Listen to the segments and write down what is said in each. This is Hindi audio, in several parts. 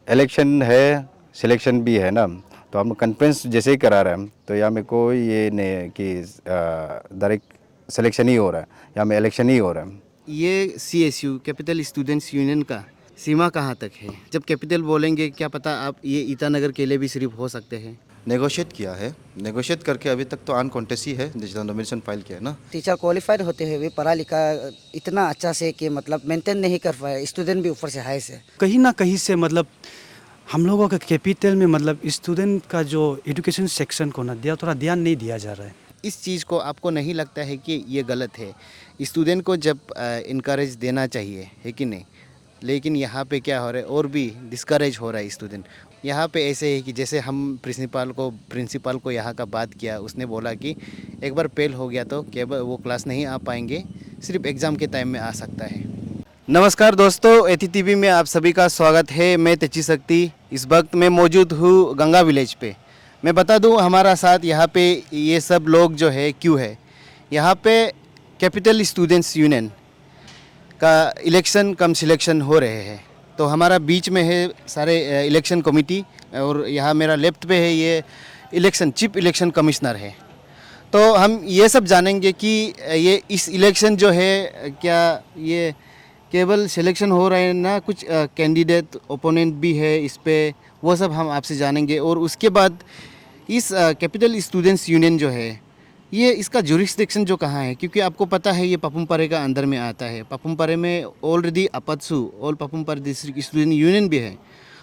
इलेक्शन है, सिलेक्शन भी है ना, तो हम कॉन्फ्रेंस जैसे ही करा रहे हैं तो यहाँ में कोई ये नहीं है कि डायरेक्ट सिलेक्शन ही हो रहा है, यहाँ में इलेक्शन ही हो रहा है। ये CSU कैपिटल स्टूडेंट्स यूनियन का सीमा कहाँ तक है? जब कैपिटल बोलेंगे क्या पता आप ये ईटानगर के लिए भी सिर्फ हो सकते हैं। नेगोशिएट किया है, नेगोशिएट करके अभी तक तो अनकॉन्टेस्ट ही है जितना नॉमिनेशन फाइल किया है ना। टीचर क्वालिफाइड होते हुए भी पढ़ा लिखा इतना अच्छा से कि मतलब मेंटेन नहीं कर पाए, स्टूडेंट भी ऊपर से हाई से। कहीं ना कहीं से मतलब हम लोगों का कैपिटल में मतलब स्टूडेंट का जो एजुकेशन सेक्शन को ना दिया थोड़ा ध्यान नहीं दिया जा रहा है। इस चीज़ को आपको नहीं लगता है कि ये गलत है? स्टूडेंट को जब इनकरेज देना चाहिए है कि नहीं, लेकिन यहाँ पे क्या हो रहा है और भी डिस्करेज हो रहा है स्टूडेंट। यहाँ पे ऐसे है कि जैसे हम प्रिंसिपल को यहाँ का बात किया, उसने बोला कि एक बार फेल हो गया तो केवल वो क्लास नहीं आ पाएंगे, सिर्फ एग्ज़ाम के टाइम में आ सकता है। नमस्कार दोस्तों, ATTV में आप सभी का स्वागत है। मैं तेची शक्ति इस वक्त मैं मौजूद हूँ गंगा विलेज पे। मैं बता दूँ हमारा साथ यहाँ पे ये सब लोग जो है क्यों है। यहाँ पे कैपिटल स्टूडेंट्स यूनियन का इलेक्शन कम सिलेक्शन हो रहे हैं, तो हमारा बीच में है सारे इलेक्शन कमेटी, और यहाँ मेरा लेफ्ट पे है ये चीफ इलेक्शन कमिश्नर है। तो हम ये सब जानेंगे कि ये इस इलेक्शन जो है क्या ये केवल सिलेक्शन हो रहे हैं ना, कुछ कैंडिडेट ओपोनेंट भी है इस पे, वो सब हम आपसे जानेंगे। और उसके बाद इस कैपिटल स्टूडेंट्स यूनियन जो है ये इसका जुरिस्डिक्शन जो कहाँ है, क्योंकि आपको पता है ये पपुमपारे का अंदर में आता है। पपुमपारे में ऑलरेडी अपत्सु और पपुमपारे डिस्ट्रिक्ट स्टूडेंट यूनियन भी है,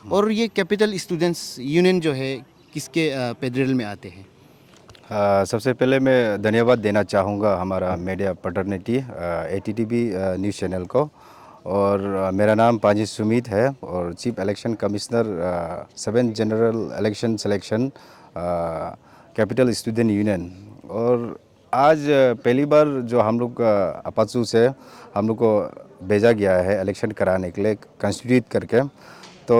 और ये कैपिटल स्टूडेंट्स यूनियन जो है किसके पेडरल में आते हैं? सबसे पहले मैं धन्यवाद देना चाहूँगा हमारा media paternity ATTV news channel को। और मेरा नाम पाजी सुमित है और chief election commissioner 7 general election selection capital student union. और आज पहली बार जो हम लोग अपात्सू से हम लोग को भेजा गया है इलेक्शन कराने के लिए कंस्टिट्यूट करके। तो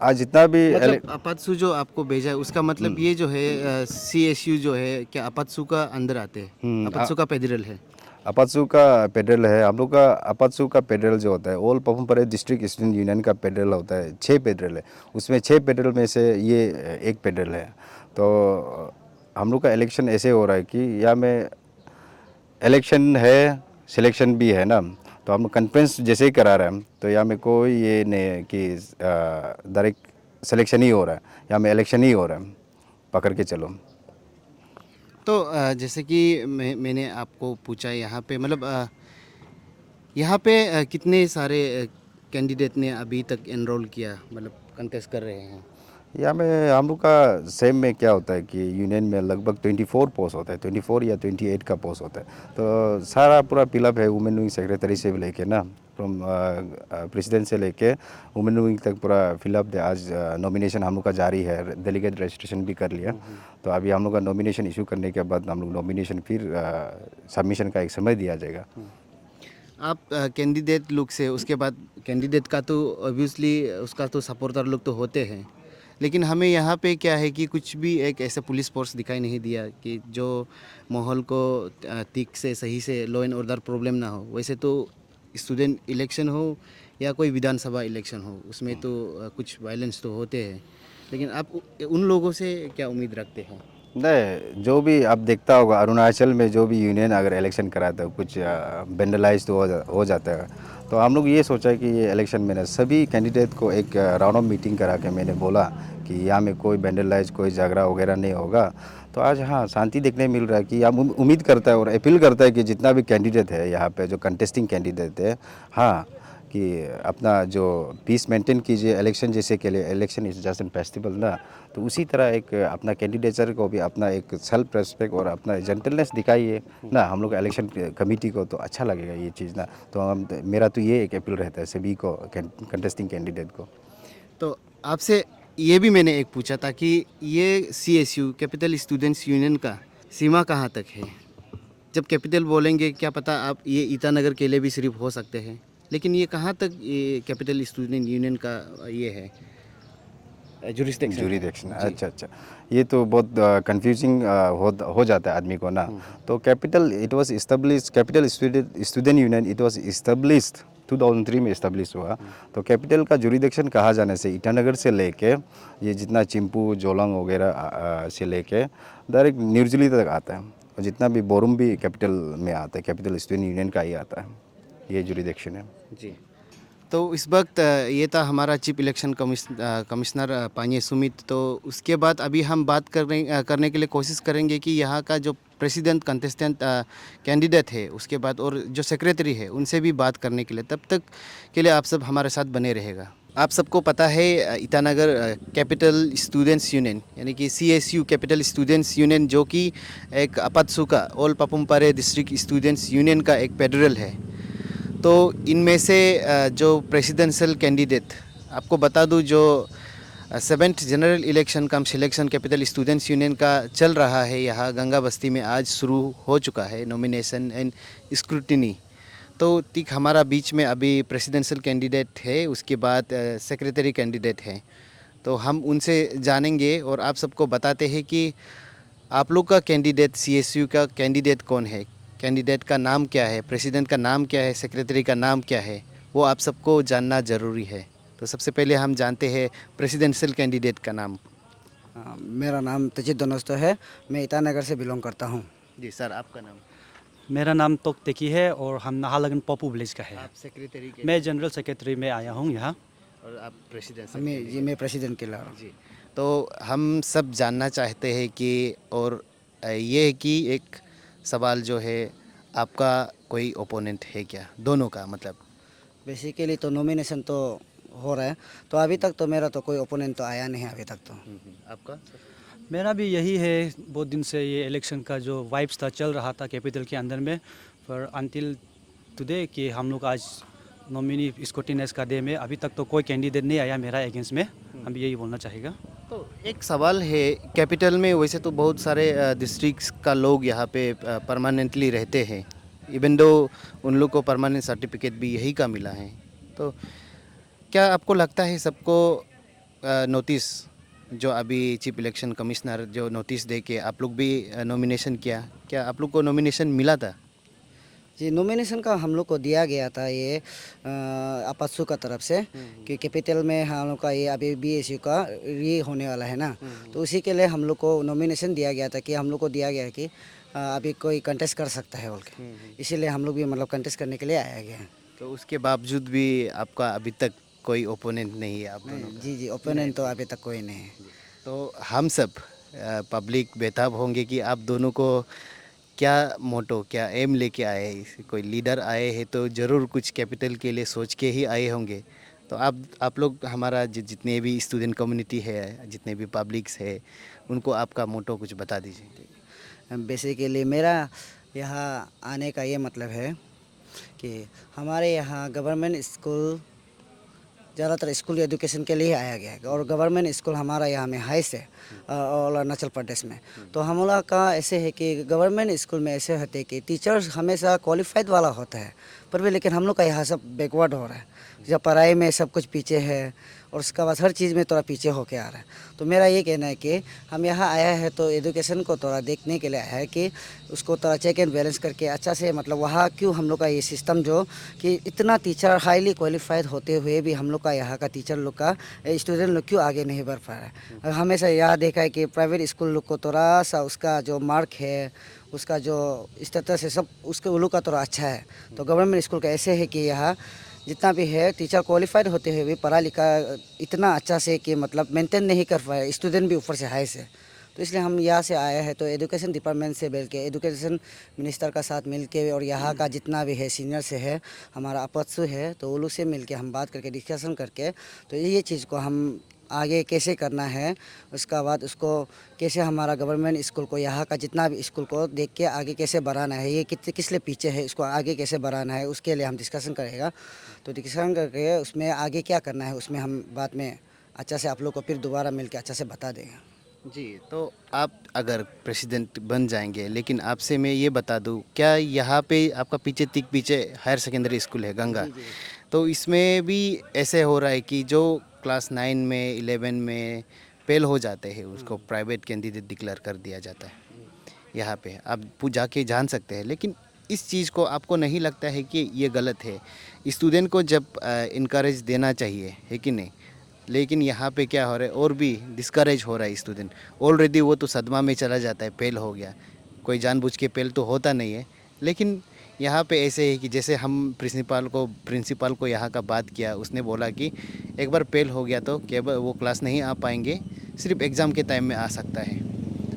आज जितना भी मतलब अपत्सु जो आपको भेजा है उसका मतलब ये जो है CSU जो है क्या अपत्सु का अंदर आते हैं? अपत्सु का पेडरल है? अपात्सू का पेडरल है हम लोग का। अपात्सू का पेडरल जो होता है all Papum Pare district student union का पेडरल होता है। 6 पेडरल है, उसमें 6 पेडरल में से ये एक पेडरल है। तो हम लोग का इलेक्शन ऐसे हो रहा है कि यहाँ में इलेक्शन है, सिलेक्शन भी है ना, तो हम कॉन्फ्रेंस जैसे ही करा रहे हैं तो यहाँ में कोई ये नहीं है कि डायरेक्ट सिलेक्शन ही हो रहा है, यहाँ में इलेक्शन ही हो रहा है, पकड़ के चलो। तो जैसे कि मैंने आपको पूछा यहाँ पे मतलब यहाँ पे कितने सारे कैंडिडेट ने अभी तक एनरोल किया, मतलब कंटेस्ट कर रहे हैं? यहाँ में हम लोग का सेम में क्या होता है कि यूनियन में लगभग 24 पोस्ट होता है, 24 या 28 का पोस्ट होता है। तो सारा पूरा फिलअप है, वुमेन विंग सेक्रेटरी से लेके ना, फ्रॉम प्रेसिडेंट से लेके वुमेन विंग तक पूरा फिलअप है। आज नॉमिनेशन हम लोग का जारी है, डेलीगेट रजिस्ट्रेशन भी कर लिया। तो अभी हम लोग का नॉमिनेशन इशू करने के बाद हम लोग नॉमिनेशन फिर सबमिशन का एक समय दिया जाएगा। आप कैंडिडेट लोग से, उसके बाद कैंडिडेट का तो ऑब्वियसली उसका तो सपोर्टर लोग तो होते हैं, लेकिन हमें यहाँ पे क्या है कि कुछ भी एक ऐसा पुलिस फोर्स दिखाई नहीं दिया कि जो माहौल को ठीक से सही से लॉ एंड ऑर्डर प्रॉब्लम ना हो। वैसे तो स्टूडेंट इलेक्शन हो या कोई विधानसभा इलेक्शन हो, उसमें तो कुछ वायलेंस तो होते हैं, लेकिन आप उन लोगों से क्या उम्मीद रखते हैं? नहीं, जो भी आप देखता होगा अरुणाचल में जो भी यूनियन अगर इलेक्शन कराता है कुछ वेंडलाइज तो हो जाता है। तो हम लोग ये सोचा कि ये इलेक्शन में ना सभी कैंडिडेट को एक राउंड ऑफ मीटिंग करा के मैंने बोला कि यहाँ में कोई वेंडलाइज कोई झगड़ा वगैरह नहीं होगा। तो आज हाँ शांति देखने मिल रहा है कि हम उम्मीद करता है और अपील करता है कि जितना भी कैंडिडेट है यहाँ पे जो कंटेस्टिंग कैंडिडेट है, हाँ कि अपना जो पीस मेंटेन कीजिए। इलेक्शन जैसे के लिए election is just an festival ना, तो उसी तरह एक अपना कैंडिडेचर को भी अपना एक सेल्फ रेस्पेक्ट और अपना जेंटलनेस दिखाइए ना हम लोग इलेक्शन कमेटी को, तो अच्छा लगेगा ये चीज़ ना। तो हम मेरा तो ये एक अपील रहता है सभी को कंटेस्टिंग कैंडिडेट को। तो आपसे ये भी मैंने एक पूछा था कि ये CSU कैपिटल स्टूडेंट्स यूनियन का सीमा कहाँ तक है? जब कैपिटल बोलेंगे क्या पता आप ये ईटानगर के लिए भी सिर्फ हो सकते हैं, लेकिन ये कहाँ तक ये कैपिटल स्टूडेंट यूनियन का ये है जुरिडिक्शन? अच्छा, ये तो बहुत कंफ्यूजिंग हो जाता है आदमी को ना। तो capital it was established, capital student union it was established 2003 में इस्टेब्लिश हुआ। तो कैपिटल का जुरिडिक्शन कहा जाने से ईटानगर से लेके ये जितना चिंपू जोलांग वगैरह से लेके डायरेक्ट न्यूजिली तक आता है, और जितना भी बोरुम भी कैपिटल में आता है, कैपिटल स्टूडेंट यूनियन का ही आता है, ये जुरिडिक्शन है। जी। तो इस वक्त ये था हमारा चीफ इलेक्शन कमिश्नर पानिया सुमित। तो उसके बाद अभी हम बात करने के लिए कोशिश करेंगे कि यहाँ का जो प्रेसिडेंट कंटेस्टेंट कैंडिडेट है, उसके बाद और जो सेक्रेटरी है उनसे भी बात करने के लिए। तब तक के लिए आप सब हमारे साथ बने रहेगा। आप सबको पता है ईटानगर कैपिटल स्टूडेंट्स यूनियन यानी कि CSU कैपिटल स्टूडेंट्स यूनियन, जो कि एक अपात्सुका all Papumpare district students union का एक फेडरल है। तो इनमें से जो प्रेसिडेंशियल कैंडिडेट, आपको बता दूं, जो 7th जनरल इलेक्शन कम सिलेक्शन कैपिटल स्टूडेंट्स यूनियन का चल रहा है यहाँ गंगा बस्ती में, आज शुरू हो चुका है नॉमिनेशन एंड स्क्रूटिनी। तो ठीक हमारा बीच में अभी प्रेसिडेंशियल कैंडिडेट है, उसके बाद सेक्रेटरी कैंडिडेट है। तो हम उनसे जानेंगे और आप सबको बताते हैं कि आप लोग का कैंडिडेट, CSU का कैंडिडेट कौन है, कैंडिडेट का नाम क्या है, प्रेसिडेंट का नाम क्या है, सेक्रेटरी का नाम क्या है, वो आप सबको जानना ज़रूरी है। तो सबसे पहले हम जानते हैं प्रेसिडेंशियल कैंडिडेट का नाम। मेरा नाम तजिद दोनोस्तो है, मैं ईटानगर से बिलोंग करता हूँ। जी सर, आपका नाम? मेरा नाम तोक तेकी है और हम नाहरलगुन पॉपू विलेज का है। आप सेक्रेटरी के? मैं जनरल सेक्रेटरी में आया हूँ यहाँ। और आप प्रेसिडेंट? मैं प्रेसिडेंट के ला। जी। तो हम सब जानना चाहते हैं कि, और ये है कि एक सवाल जो है, आपका कोई ओपोनेंट है क्या, दोनों का मतलब? बेसिकली तो नॉमिनेशन तो हो रहा है, तो अभी तक तो मेरा तो कोई ओपोनेंट तो आया नहीं है अभी तक तो। आपका? मेरा भी यही है, बहुत दिन से ये इलेक्शन का जो वाइब्स था चल रहा था कैपिटल के अंदर में, पर अनटिल टुडे कि हम लोग आज नॉमिनी स्क्रूटिनीज का डे में अभी तक तो कोई कैंडिडेट नहीं आया मेरा अगेंस्ट में। हम यही बोलना चाहेगा। तो एक सवाल है, कैपिटल में वैसे तो बहुत सारे डिस्ट्रिक्ट्स का लोग यहाँ पे परमानेंटली रहते हैं, इवन दो उन लोग को परमानेंट सर्टिफिकेट भी यही का मिला है। तो क्या आपको लगता है सबको नोटिस, जो अभी चीफ इलेक्शन कमिश्नर जो नोटिस दे के आप लोग भी नॉमिनेशन किया, क्या आप लोग को नॉमिनेशन मिला था? जी, नॉमिनेशन का हम लोग को दिया गया था ये अपात्सु का तरफ से, कि कैपिटल में हम लोग का ये अभी BSU का ये होने वाला है ना, तो उसी के लिए हम लोग को नॉमिनेशन दिया गया था, कि हम लोग को दिया गया है कि अभी कोई कंटेस्ट कर सकता है बोल के, इसीलिए हम लोग भी मतलब कंटेस्ट करने के लिए आया गया है। तो उसके बावजूद भी आपका अभी तक कोई ओपोनेंट नहीं है आप दोनों का? जी, ओपोनेंट तो अभी तक कोई नहीं है। तो हम सब पब्लिक बेताब होंगे कि आप दोनों को क्या मोटो, क्या एम लेके आए हैं। कोई लीडर आए हैं तो ज़रूर कुछ कैपिटल के लिए सोच के ही आए होंगे। तो आप लोग हमारा जितने भी स्टूडेंट कम्युनिटी है, जितने भी पब्लिक्स है, उनको आपका मोटो कुछ बता दीजिए। बेसिकली मेरा यहाँ आने का ये मतलब है कि हमारे यहाँ गवर्नमेंट स्कूल, ज़्यादातर स्कूल एजुकेशन के लिए आया गया है, और गवर्नमेंट स्कूल हमारा यहाँ में हाईस्ट है और अरुणाचल प्रदेश में। तो हम लोग का ऐसे है कि गवर्नमेंट स्कूल में ऐसे होते हैं कि टीचर्स हमेशा क्वालिफाइड वाला होता है, पर भी लेकिन हम लोग का यहाँ सब बैकवर्ड हो रहा है। जब पढ़ाई में सब कुछ पीछे है, और उसके बाद हर चीज़ में थोड़ा पीछे होके आ रहा है। तो मेरा ये कहना है कि हम यहाँ आया है तो एजुकेशन को थोड़ा देखने के लिए आया है, कि उसको थोड़ा चेक एंड बैलेंस करके अच्छा से, मतलब वहाँ क्यों हम लोग का ये सिस्टम जो कि इतना टीचर हाईली क्वालिफाइड होते हुए भी हम लोग का यहाँ का टीचर लोग का स्टूडेंट लोग क्यों आगे नहीं बढ़ पा रहा है। हमेशा यह देखा है कि प्राइवेट स्कूल लोग को थोड़ा सा उसका जो मार्क है, उसका जो स्टेटस है, सब उसके उन लोग का थोड़ा अच्छा है। तो गवर्नमेंट स्कूल का ऐसे है कि यहाँ जितना भी है टीचर क्वालिफाइड होते हुए भी पढ़ा लिखा इतना अच्छा से कि मतलब मेंटेन नहीं कर पाए, स्टूडेंट भी ऊपर से हाई से। तो इसलिए हम यहाँ से आए हैं, तो एजुकेशन डिपार्टमेंट से मिल के, एजुकेशन मिनिस्टर का साथ मिल के, और यहाँ का जितना भी है सीनियर से है, हमारा अपत्सु है, तो वो लोग से मिल के हम बात करके डिस्कशन करके, तो ये चीज़ को हम आगे कैसे करना है, उसका बाद उसको कैसे हमारा गवर्नमेंट स्कूल को, यहाँ का जितना भी स्कूल को देख के आगे कैसे बढ़ाना है, ये किस लिए पीछे है, इसको आगे कैसे बढ़ाना है, उसके लिए हम डिस्कशन करेगा। तो डिस्कशन करके उसमें आगे क्या करना है, उसमें हम बाद में अच्छा से आप लोग को फिर दोबारा मिल के अच्छा से बता देंगे। जी, तो आप अगर प्रेसिडेंट बन जाएंगे, लेकिन आपसे मैं ये बता दूं, क्या यहाँ पे आपका पीछे हायर सेकेंडरी स्कूल है गंगा, तो इसमें भी ऐसे हो रहा है कि जो क्लास 9 में 11 में फेल हो जाते हैं उसको प्राइवेट कैंडिडेट डिक्लेयर कर दिया जाता है। यहाँ पे आप जाके जान सकते हैं, लेकिन इस चीज़ को आपको नहीं लगता है कि ये गलत है? स्टूडेंट को जब इनकरेज देना चाहिए, है कि नहीं? लेकिन यहाँ पे क्या हो रहा है, और भी डिस्करेज हो रहा है स्टूडेंट। ऑलरेडी वो तो सदमा में चला जाता है, फेल हो गया। कोई जानबूझ के फेल तो होता नहीं है, लेकिन यहाँ पे ऐसे है कि जैसे हम प्रिंसिपल को यहाँ का बात किया, उसने बोला कि एक बार फेल हो गया तो केवल वो क्लास नहीं आ पाएंगे, सिर्फ एग्ज़ाम के टाइम में आ सकता है।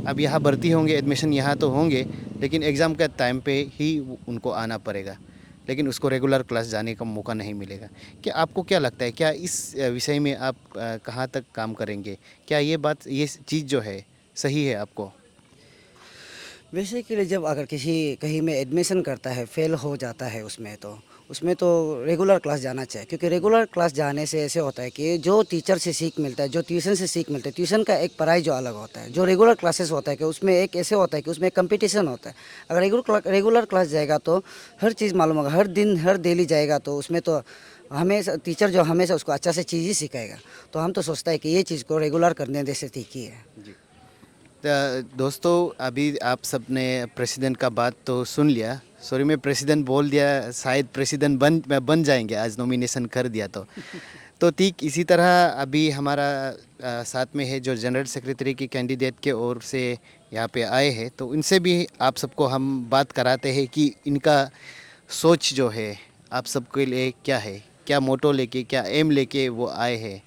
अब यहाँ भर्ती होंगे, एडमिशन यहाँ तो होंगे, लेकिन एग्ज़ाम के टाइम पे ही उनको आना पड़ेगा, लेकिन उसको रेगुलर क्लास जाने का मौका नहीं मिलेगा। क्या आपको क्या लगता है, क्या इस विषय में आप कहाँ तक काम करेंगे? क्या ये चीज़ जो है सही है आपको? बेसिकली जब अगर किसी कहीं में एडमिशन करता है, फेल हो जाता है उसमें तो रेगुलर क्लास जाना चाहिए, क्योंकि रेगुलर क्लास जाने से ऐसे होता है कि जो टीचर से सीख मिलता है, जो ट्यूशन से सीख मिलता है, ट्यूशन का एक पढ़ाई जो अलग होता है, जो रेगुलर क्लासेस होता है कि उसमें एक ऐसे होता है कि उसमें कंपटीशन होता है। अगर रेगुलर क्लास जाएगा तो हर चीज़ मालूम होगा, हर दिन हर डेली जाएगा तो उसमें तो हमेशा टीचर जो हमेशा उसको अच्छा से चीज़ ही सिखाएगा। तो हम तो सोचता है कि ये चीज़ को रेगुलर करने दे से ठीक ही है। दोस्तों, अभी आप सबने प्रेसिडेंट का बात तो सुन लिया। सॉरी, मैं प्रेसिडेंट बोल दिया, शायद प्रेसिडेंट बन जाएंगे आज नॉमिनेशन कर दिया तो ठीक इसी तरह अभी हमारा साथ में है जो जनरल सेक्रेटरी की कैंडिडेट के ओर से यहाँ पे आए हैं, तो इनसे भी आप सबको हम बात कराते हैं कि इनका सोच जो है आप सबके लिए क्या है, क्या मोटो लेके, क्या एम लेके वो आए हैं।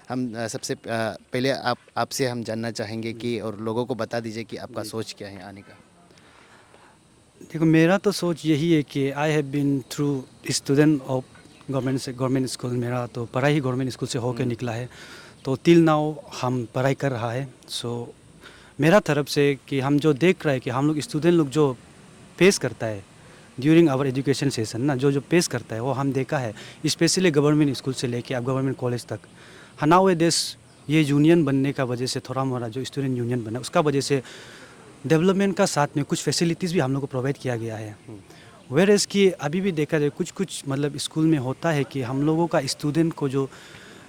हम सबसे पहले आपसे हम जानना चाहेंगे कि और लोगों को बता दीजिए कि आपका सोच क्या है आने का। देखो, मेरा तो सोच यही है कि I have been through student of government school. मेरा तो पढ़ाई ही गवर्नमेंट स्कूल से होकर निकला है, तो टिल नाउ हम पढ़ाई कर रहा है। सो मेरा तरफ से कि हम जो देख रहे हैं कि हम लोग स्टूडेंट लोग जो फेस करता है ड्यूरिंग आवर एजुकेशन सेशन ना, जो फेस करता है वो हम देखा है, स्पेशली गवर्नमेंट स्कूल से लेके अब गवर्नमेंट कॉलेज तक। हनावे देश ये यूनियन बनने का वजह से, थोड़ा मोड़ा जो स्टूडेंट यूनियन बना उसका वजह से डेवलपमेंट का साथ में कुछ फैसिलिटीज़ भी हम लोग को प्रोवाइड किया गया है। वेयर एज़ कि अभी भी देखा जाए कुछ मतलब स्कूल में होता है कि हम लोगों का स्टूडेंट को जो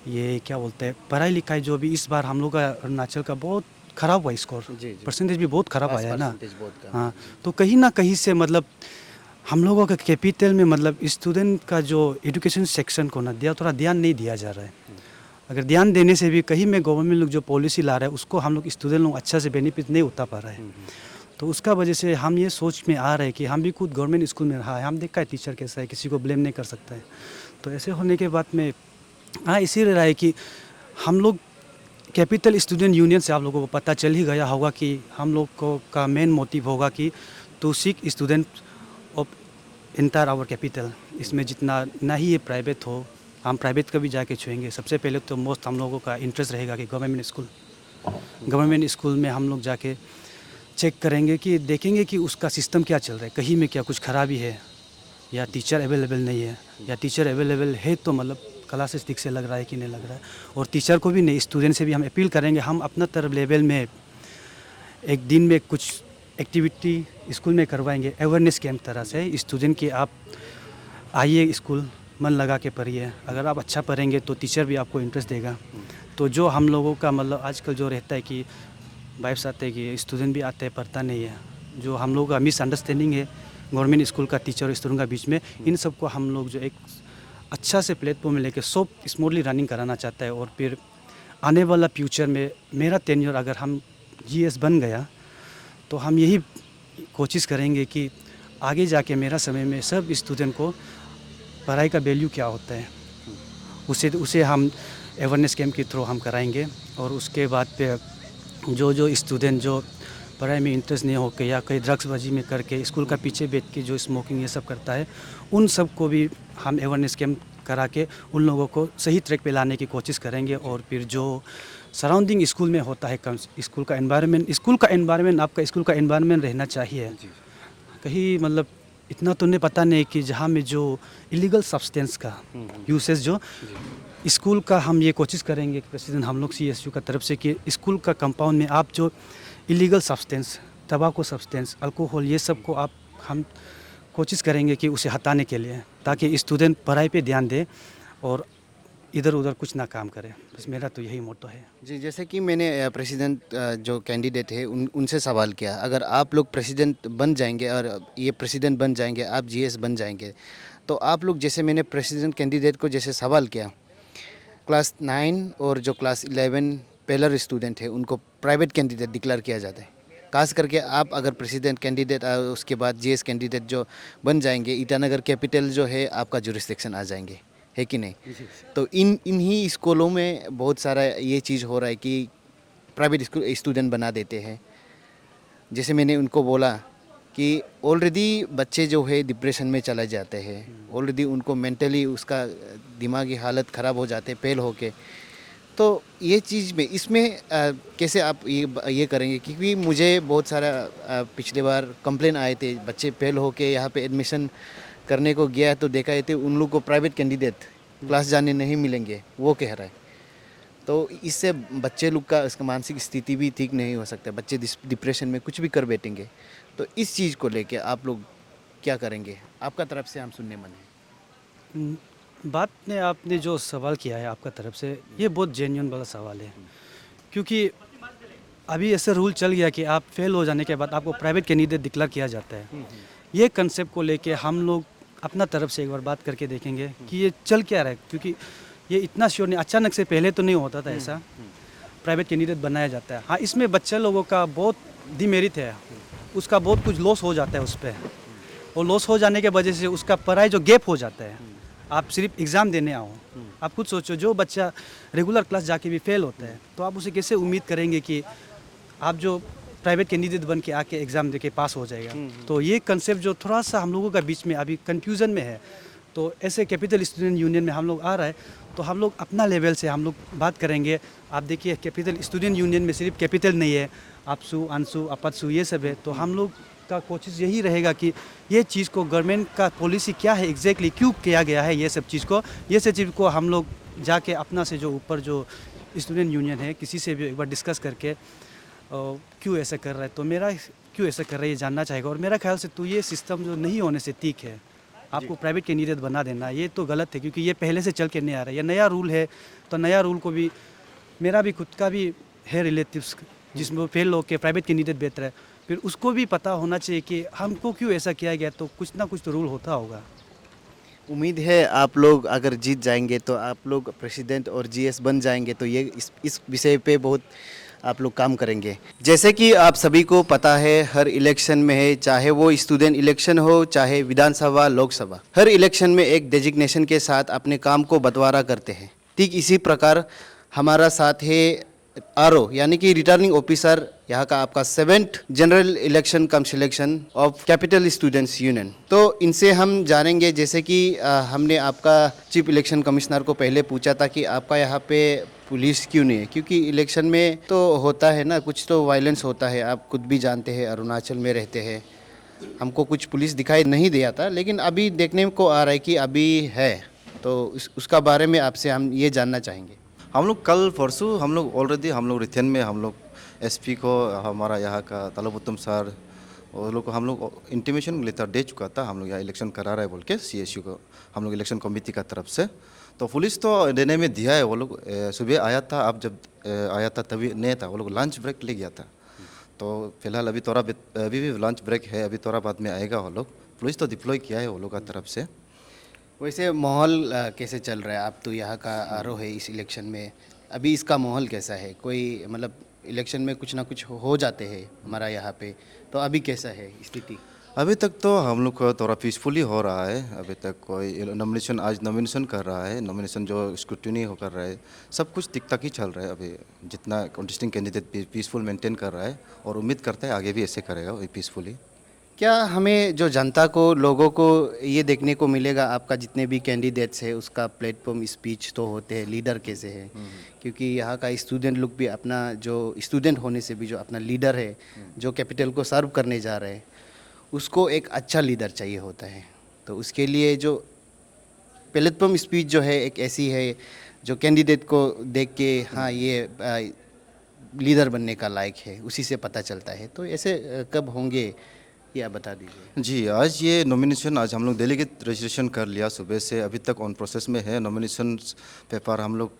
ये क्या बोलते हैं पढ़ाई लिखाई, जो भी इस बार हम लोग का अरुणाचल का बहुत ख़राब हुआ स्कोर, परसेंटेज भी बहुत ख़राब आया है ना। हाँ, तो कहीं ना कहीं से मतलब हम लोगों का कैपिटल में मतलब स्टूडेंट का जो एजुकेशन सेक्शन को ना थोड़ा ध्यान नहीं दिया जा रहा है। अगर ध्यान देने से भी कहीं में गवर्नमेंट लोग जो पॉलिसी ला रहा है उसको हम लोग स्टूडेंट लोग अच्छा से बेनिफिट नहीं उठा पा रहा है। तो उसका वजह से हम ये सोच में आ रहे हैं कि हम भी खुद गवर्नमेंट स्कूल में रहा है, हम देखा है टीचर कैसा है, किसी को ब्लेम नहीं कर सकता है। तो ऐसे होने के बाद में इसीलिए रहा है कि हम लोग कैपिटल स्टूडेंट यूनियन से आप लोगों को पता चल ही गया होगा कि हम लोग को का मेन मोटिव होगा कि to seek student of entire our capital. इसमें जितना ना ही ये प्राइवेट हो, हम प्राइवेट का भी जाके छुएंगे। सबसे पहले तो मोस्ट हम लोगों का इंटरेस्ट रहेगा कि गवर्नमेंट स्कूल में हम लोग जाके चेक करेंगे कि देखेंगे कि उसका सिस्टम क्या चल रहा है, कहीं में क्या कुछ खराबी है या टीचर अवेलेबल नहीं है, या टीचर अवेलेबल है तो मतलब क्लासेस ठीक से लग रहा है कि नहीं लग रहा है। और टीचर को भी नहीं, स्टूडेंट से भी हम अपील करेंगे, हम अपना तरफ लेवल में एक दिन में कुछ एक्टिविटी स्कूल में करवाएंगे, अवेयरनेस कैंप तरह से। स्टूडेंट की आप आइए स्कूल, मन लगा के पढ़िए, अगर आप अच्छा पढ़ेंगे तो टीचर भी आपको इंटरेस्ट देगा। तो जो हम लोगों का मतलब आजकल जो रहता है कि वाइब्स आते हैं कि स्टूडेंट भी आते हैं पढ़ता नहीं है, जो हम लोगों का मिसअंडरस्टैंडिंग है गवर्नमेंट स्कूल का टीचर और स्टूडेंट का बीच में, इन सबको हम लोग जो एक अच्छा से प्लेटफॉर्म में लेके सब स्मूथली रनिंग कराना चाहता है। और फिर आने वाला फ्यूचर में मेरा टेन्योर अगर हम GS बन गया तो हम यही कोशिश करेंगे कि आगे जाके मेरा समय में सब स्टूडेंट को पढ़ाई का वैल्यू क्या होता है उसे हम अवेयरनेस कैंप के थ्रू हम कराएंगे। और उसके बाद पे जो स्टूडेंट जो पढ़ाई में इंटरेस्ट नहीं होकर या कहीं ड्रग्सबाजी में करके स्कूल का पीछे बैठ के जो स्मोकिंग ये सब करता है, उन सब को भी हम अवेयरनेस कैंप करा के उन लोगों को सही ट्रैक पे लाने की कोशिश करेंगे। और फिर जो सराउंडिंग स्कूल में होता है, स्कूल का एनवायरनमेंट आपका स्कूल का एनवायरनमेंट रहना चाहिए। कहीं मतलब इतना तो नहीं पता नहीं कि जहाँ में जो इलीगल सब्सटेंस का यूसेज जो स्कूल का, हम ये कोशिश करेंगे प्रेसिडेंट हम लोग CSU का तरफ से कि स्कूल का कंपाउंड में आप जो इलीगल सब्सटेंस, तंबाकू सब्सटेंस, अल्कोहल, ये सब को हम कोशिश करेंगे कि उसे हटाने के लिए, ताकि स्टूडेंट पढ़ाई पे ध्यान दे और इधर उधर कुछ ना काम करें। बस मेरा तो यही मोटो है। जी, जैसे कि मैंने प्रेसिडेंट जो कैंडिडेट है उनसे सवाल किया, अगर आप लोग प्रेसिडेंट बन जाएंगे और ये प्रेसिडेंट बन जाएंगे, आप जीएस बन जाएंगे, तो आप लोग, जैसे मैंने प्रेसिडेंट कैंडिडेट को जैसे सवाल किया, क्लास 9 और जो क्लास 11 पेलर स्टूडेंट है उनको प्राइवेट कैंडिडेट डिक्लेयर किया जाता है। खास करके आप अगर प्रेसिडेंट कैंडिडेट उसके बाद जीएस कैंडिडेट जो बन जाएंगे, ईटानगर कैपिटल जो है आपका जुरिस्डिक्शन आ जाएंगे, है कि नहीं? तो इन्हीं स्कूलों में बहुत सारा ये चीज़ हो रहा है कि प्राइवेट स्कूल स्टूडेंट बना देते हैं। जैसे मैंने उनको बोला कि ऑलरेडी बच्चे जो है डिप्रेशन में चले जाते हैं, ऑलरेडी उनको मेंटली उसका दिमागी हालत ख़राब हो जाते हैं फेल होके। तो ये चीज़ में इसमें कैसे आप ये करेंगे? क्योंकि मुझे बहुत सारा पिछले बार कंप्लेन आए थे, बच्चे फेल होके यहाँ पे एडमिशन करने को गया तो देखा थे उन लोग को प्राइवेट कैंडिडेट क्लास जाने नहीं मिलेंगे, वो कह रहा है। तो इससे बच्चे लोग का इसका मानसिक स्थिति भी ठीक नहीं हो सकता, बच्चे डिप्रेशन में कुछ भी कर बैठेंगे। तो इस चीज़ को लेके आप लोग क्या करेंगे? आपका तरफ से हम सुनने मन है। बात ने आपने जो सवाल किया है आपका तरफ से, ये बहुत जेन्युइन वाला सवाल है। क्योंकि अभी ऐसे रूल चल गया कि आप फेल हो जाने के बाद आपको प्राइवेट कैंडिडेट डिक्लेयर किया जाता है। ये कंसेप्ट को लेके हम लोग अपना तरफ से एक बार बात करके देखेंगे कि ये चल क्या रहा है। क्योंकि ये इतना श्योर नहीं, अचानक से पहले तो नहीं होता था ऐसा, प्राइवेट कैंडिडेट बनाया जाता है। हाँ, इसमें बच्चे लोगों का बहुत डिमेरिट है, उसका बहुत कुछ लॉस हो जाता है उस पर, और लॉस हो जाने के वजह से उसका पढ़ाई जो गैप हो जाता है। आप सिर्फ एग्ज़ाम देने आओ, आप खुद सोचो, जो बच्चा रेगुलर क्लास जाके भी फेल होता है तो आप उसे कैसे उम्मीद करेंगे कि आप जो प्राइवेट कैंडिडेट बन के आके एग्ज़ाम दे के पास हो जाएगा। तो ये कंसेप्ट जो थोड़ा सा हम लोगों का बीच में अभी कन्फ्यूज़न में है, तो ऐसे कैपिटल स्टूडेंट यूनियन में हम लोग आ रहा है, तो हम लोग अपना लेवल से हम लोग बात करेंगे। आप देखिए, कैपिटल स्टूडेंट यूनियन में सिर्फ कैपिटल नहीं है, आपसू, अंशु, अपत्सु, ये सब है। तो हम लोग का कोशिश यही रहेगा कि ये चीज़ को गवर्नमेंट का पॉलिसी क्या है, एग्जैक्टली क्यों किया गया है, ये सब चीज़ को हम लोग जाके अपना से जो ऊपर जो स्टूडेंट यूनियन है किसी से भी एक बार डिस्कस करके क्यों ऐसा कर रहा है, तो मेरा क्यों ऐसा कर रहा है ये जानना चाहेगा। और मेरा ख्याल से तो ये सिस्टम जो नहीं होने से ठीक है, आपको प्राइवेट कैंडिडेट बना देना ये तो गलत है, क्योंकि ये पहले से चल के नहीं आ रहा है। ये नया रूल है, तो नया रूल को भी, मेरा भी खुद का भी है रिलेटिव्स जिसमें फेल होकर प्राइवेट कैंडिडेट बेहतर है, फिर उसको भी पता होना चाहिए कि हमको क्यों ऐसा किया गया। तो कुछ ना कुछ तो रूल होता होगा। उम्मीद है आप लोग अगर जीत जाएंगे तो आप लोग प्रेसिडेंट और जीएस बन जाएंगे, तो ये इस विषय पे बहुत आप लोग काम करेंगे। जैसे कि आप सभी को पता है, हर इलेक्शन में है, चाहे वो स्टूडेंट इलेक्शन हो, चाहे विधानसभा, लोकसभा, हर इलेक्शन में एक डेजिग्नेशन के साथ अपने काम को बंटवारा करते हैं। ठीक इसी प्रकार हमारा साथ है आरओ, यानी कि रिटर्निंग ऑफिसर, यहाँ का आपका 7th general election come selection of capital students union. तो इनसे हम जानेंगे, जैसे कि हमने आपका चीफ इलेक्शन कमिश्नर को पहले पूछा था कि आपका यहाँ पे पुलिस क्यों नहीं है, क्योंकि इलेक्शन में तो होता है ना, कुछ तो वायलेंस होता है, आप खुद भी जानते हैं, अरुणाचल में रहते हैं। हमको कुछ पुलिस दिखाई नहीं दिया था, लेकिन अभी देखने को आ रहा है कि अभी है। तो उसका बारे में आपसे हम ये जानना चाहेंगे। हम लोग कल परसों हम लोग ऑलरेडी हम लोग रिथेन में हम लोग एसपी को, हमारा यहाँ का तलबुत्तम सर, वो लोग को हम लोग इंटीमेशन लेटर दे चुका था, हम लोग यहाँ इलेक्शन करा रहा है बोल के सीएसयू को, हम लोग इलेक्शन कमेटी का तरफ से। तो पुलिस तो देने में दिया है, वो लोग सुबह आया था, अब जब आया था तभी नहीं था, वो लोग लंच ब्रेक ले गया था। तो फिलहाल अभी भी लंच ब्रेक है, अभी थोड़ा बाद में आएगा वो लोग। पुलिस तो डिप्लॉय किया है वो लोग का तरफ से। वैसे माहौल कैसे चल रहा है? आप तो यहाँ का आरओ है इस इलेक्शन में, अभी इसका माहौल कैसा है? कोई मतलब इलेक्शन में कुछ ना कुछ हो जाते हैं हमारा यहाँ पे, तो अभी कैसा है स्थिति? अभी तक तो हम लोग को थोड़ा पीसफुली हो रहा है। अभी तक कोई नॉमिनेशन, आज नॉमिनेशन कर रहा है, नॉमिनेशन जो स्क्रूटिनी हो कर रहा है, सब कुछ ठीक ठाक ही चल रहा है। अभी जितना कंटेस्टिंग कैंडिडेट पीसफुल मेंटेन कर रहा है, और उम्मीद करता है आगे भी ऐसे करेगा वही पीसफुली। क्या हमें जो जनता को, लोगों को ये देखने को मिलेगा, आपका जितने भी कैंडिडेट्स है उसका प्लेटफॉर्म स्पीच तो होते हैं, लीडर कैसे है? क्योंकि यहाँ का स्टूडेंट लोग भी अपना, जो स्टूडेंट होने से भी जो अपना लीडर है, जो कैपिटल को सर्व करने जा रहे हैं, उसको एक अच्छा लीडर चाहिए होता है। तो उसके लिए जो प्लेटफॉर्म स्पीच जो है एक ऐसी है जो कैंडिडेट को देख के हाँ ये लीडर बनने का लायक है, उसी से पता चलता है। तो ऐसे कब होंगे ये आप बता दीजिए। जी, आज ये नॉमिनेशन आज हम लोग डेलीगेट रजिस्ट्रेशन कर लिया सुबह से, अभी तक ऑन प्रोसेस में है। नॉमिनेशन पेपर हम लोग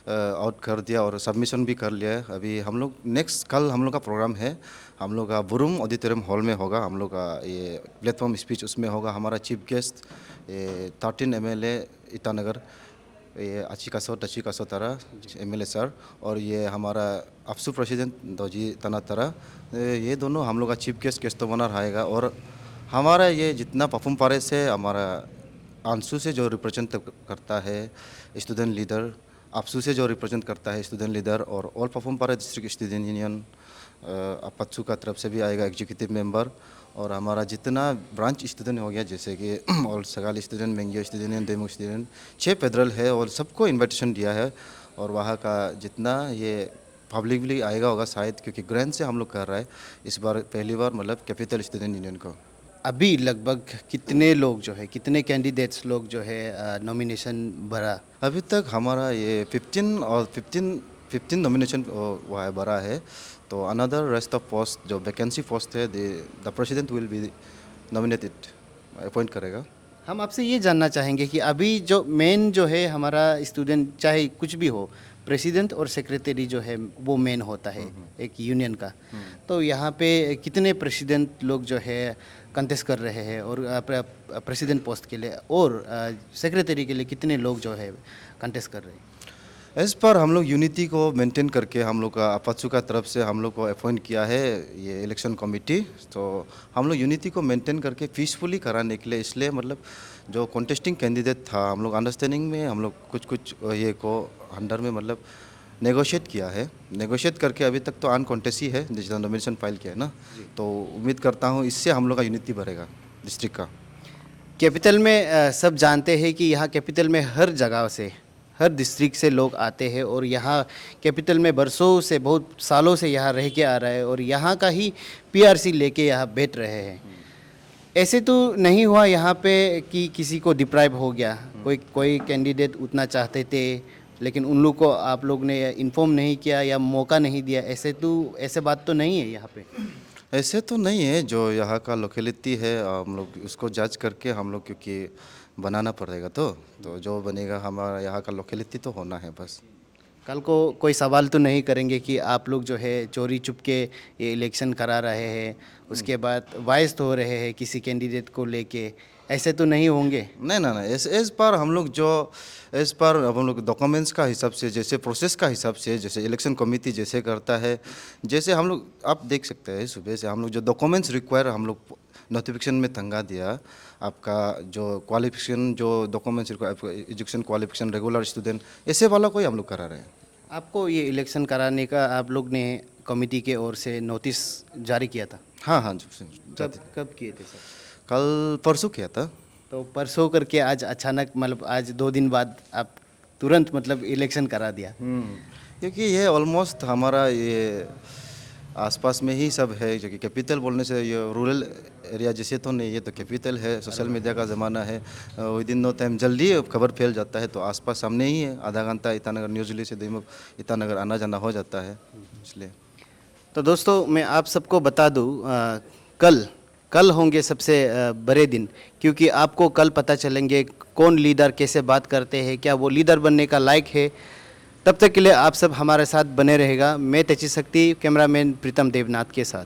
आउट कर दिया और सबमिशन भी कर लिया है। अभी हम लोग नेक्स्ट कल हम लोग का प्रोग्राम है, हम लोग का बुरुम ऑडिटोरियम हॉल में होगा। हम लोग का ये प्लेटफॉर्म स्पीच उसमें होगा। हमारा चीफ गेस्ट ये 13 MLA ईटानगर, ये अच्छी कासो तारा MLA सर, और ये हमारा अफसू प्रेसिडेंट दोजी तना तारा, ये दोनों हम लोग का चीफ गेस्ट तो बना रहेगा। और हमारा ये जितना परफॉर्म पारे से हमारा आंसू से जो रिप्रेजेंट करता है स्टूडेंट लीडर, आपसू से जो रिप्रेजेंट करता है स्टूडेंट लीडर, और ऑल परफॉर्म पारे डिस्ट्रिक्ट स्टूडेंट यूनियन अपत्सू का तरफ से भी आएगा एग्जीक्यूटिव मेंबर। और हमारा जितना ब्रांच स्टूडेंट हो गया, जैसे कि all Sagalee student, Mengio student, डेमो स्टूडेंट, 6 फेडरल है और सबको इन्विटेशन दिया है। और वहाँ का जितना ये पब्लिकली आएगा होगा शायद, क्योंकि ग्रैंड से हम लोग कर रहा है इस बार पहली बार, मतलब कैपिटल स्टूडेंट यूनियन को। अभी लगभग कितने लोग जो है, कितने कैंडिडेट्स लोग जो है नॉमिनेशन भरा? अभी तक हमारा ये 15 नॉमिनेशन वो है भरा है। तो अनदर रेस्ट ऑफ पोस्ट जो वैकेंसी पोस्ट है, the president will be nominated, appoint करेगा। हम आपसे ये जानना चाहेंगे कि अभी जो मेन जो है हमारा स्टूडेंट, चाहे कुछ भी हो, प्रेसिडेंट और सेक्रेटरी जो है वो मेन होता है एक यूनियन का। तो यहाँ पे कितने प्रेसिडेंट लोग जो है कंटेस्ट कर रहे हैं और प्रेसिडेंट पोस्ट के लिए, और सेक्रेटरी के लिए कितने लोग जो है कंटेस्ट कर रहे हैं? इस पर हम लोग यूनिटी को मेंटेन करके हम लोग का अपत्सू का तरफ से हम लोग को अपॉइंट किया है ये इलेक्शन कमेटी। तो हम लोग यूनिटी को मेंटेन करके पीसफुली कराने के लिए, इसलिए मतलब जो कॉन्टेस्टिंग कैंडिडेट था हम लोग अंडरस्टैंडिंग में हम लोग कुछ ये को अंडर में मतलब नेगोशिएट किया है। नेगोशिएट करके अभी तक तो अनकॉन्टेस्ट ही है जितना नॉमिनेशन फाइल किया है ना। तो उम्मीद करता हूँ इससे हम लोग का यूनिटी बढ़ेगा डिस्ट्रिक्ट का। कैपिटल में सब जानते हैं कि यहाँ कैपिटल में हर जगह से, हर डिस्ट्रिक्ट से लोग आते हैं और यहाँ कैपिटल में बरसों से, बहुत सालों से यहाँ रह के आ रहा है और यहाँ का ही PRC लेके यहाँ बैठ रहे हैं। ऐसे तो नहीं हुआ यहाँ पे कि किसी को डिप्राइव हो गया, कोई कैंडिडेट उतना चाहते थे लेकिन उन लोग को आप लोग ने इन्फॉर्म नहीं किया या मौका नहीं दिया, ऐसे बात तो नहीं है यहाँ पे? ऐसे तो नहीं है, जो यहाँ का लोकेलिटी है हम लोग उसको जज करके हम लोग, क्योंकि बनाना पड़ेगा तो जो बनेगा हमारा यहाँ का लोकेलिटी तो होना है बस। कल को कोई सवाल तो नहीं करेंगे कि आप लोग जो है चोरी चुपके ये इलेक्शन करा रहे हैं, उसके बाद वायस हो रहे हैं किसी कैंडिडेट को लेके, ऐसे तो नहीं होंगे? नहीं, इस पर हम लोग इस पर हम लोग डॉक्यूमेंट्स का हिसाब से, जैसे प्रोसेस का हिसाब से, जैसे इलेक्शन कमेटी जैसे करता है, जैसे हम लोग आप देख सकते हैं सुबह से हम लोग जो डॉक्यूमेंट्स रिक्वायर हम लोग नोटिफिकेशन में तंगा दिया। आपका जो क्वालिफिकेशन, जो documents require, education qualification, regular student, ऐसे वाला कोई हम लोग करा रहे हैं। आपको ये इलेक्शन कराने का आप लोग ने कमेटी के ओर से नोटिस जारी किया था? हाँ, कब किए थे सर? कल परसों किया था। तो परसों करके आज अचानक, मतलब आज 2 दिन बाद आप तुरंत मतलब इलेक्शन करा दिया? क्योंकि ये ऑलमोस्ट हमारा ये आसपास में ही सब है, क्योंकि कैपिटल बोलने से ये रूरल एरिया जैसे तो नहीं, ये तो कैपिटल है, सोशल मीडिया का ज़माना है, विद इन नो टाइम जल्दी खबर फैल जाता है। तो आसपास सामने ही है, आधा घंटा ईटानगर न्यूज़ से ईटानगर आना जाना हो जाता है, इसलिए। तो दोस्तों मैं आप सबको बता दूँ, कल होंगे सबसे बड़े दिन, क्योंकि आपको कल पता चलेंगे कौन लीडर कैसे बात करते हैं, क्या वो लीडर बनने का लायक है। तब तक के लिए आप सब हमारे साथ बने रहेगा। मैं तेजी शक्ति, कैमरामैन प्रीतम देवनाथ के साथ।